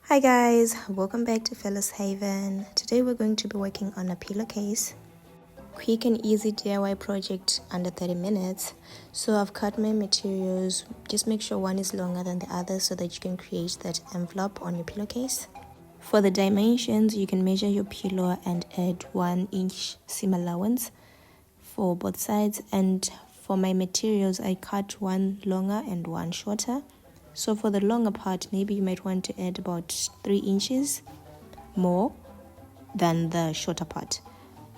Hi guys, welcome back to Phyllis Haven. Today we're going to be working on a pillowcase. Quick and easy DIY project under 30 minutes. So I've cut my materials. Just make sure one is longer than the other so that you can create that envelope on your pillowcase. For the dimensions, you can measure your pillow and add 1 inch seam allowance for both sides. And for my materials, I cut one longer and one shorter. So for the longer part, maybe you might want to add about 3 inches more than the shorter part.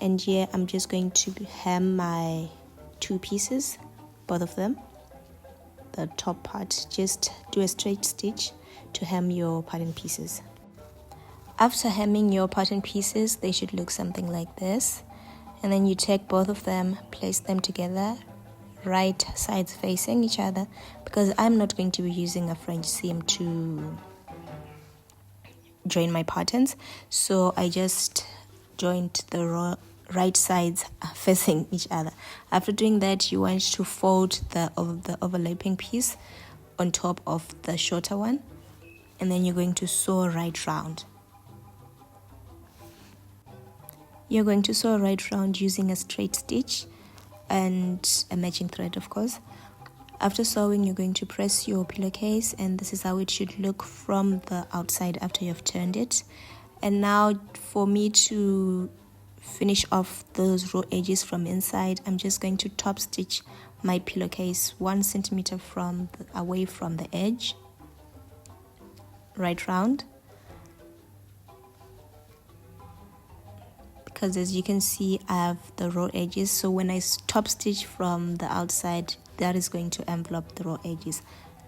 And here I'm just going to hem my 2 pieces, both of them. The top part, just do a straight stitch to hem your pattern pieces. After hemming your pattern pieces, they should look something like this. And then you take both of them, place them together, right sides facing each other, because I'm not going to be using a French seam to join my patterns, so I just joined the right sides facing each other. After doing that, you want to fold the overlapping piece on top of the shorter one, and then you're going to sew right round. You're going to sew right round using a straight stitch and a matching thread, of course. After sewing, you're going to press your pillowcase, and this is how it should look from the outside after you've turned it. And now for me to finish off those raw edges from inside, I'm just going to top stitch my pillowcase 1 centimeter away from the edge, right round. Because as you can see, I have the raw edges, so when I top stitch from the outside, that is going to envelop the raw edges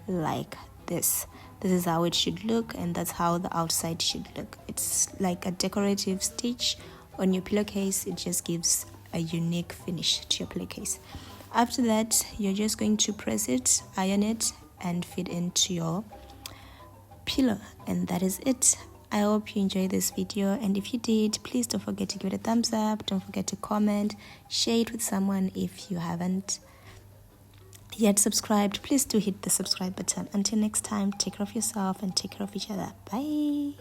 like this. This is how it should look, and that's how the outside should look. It's like a decorative stitch on your pillowcase. It just gives a unique finish to your pillowcase. After that, you're just going to press it, iron it, and fit into your pillow, and that is it. I hope you enjoyed this video, and if you did, please don't forget to give it a thumbs up. Don't forget to comment, share it with someone if you haven't yet subscribed. Please do hit the subscribe button. Until next time, take care of yourself and take care of each other. Bye.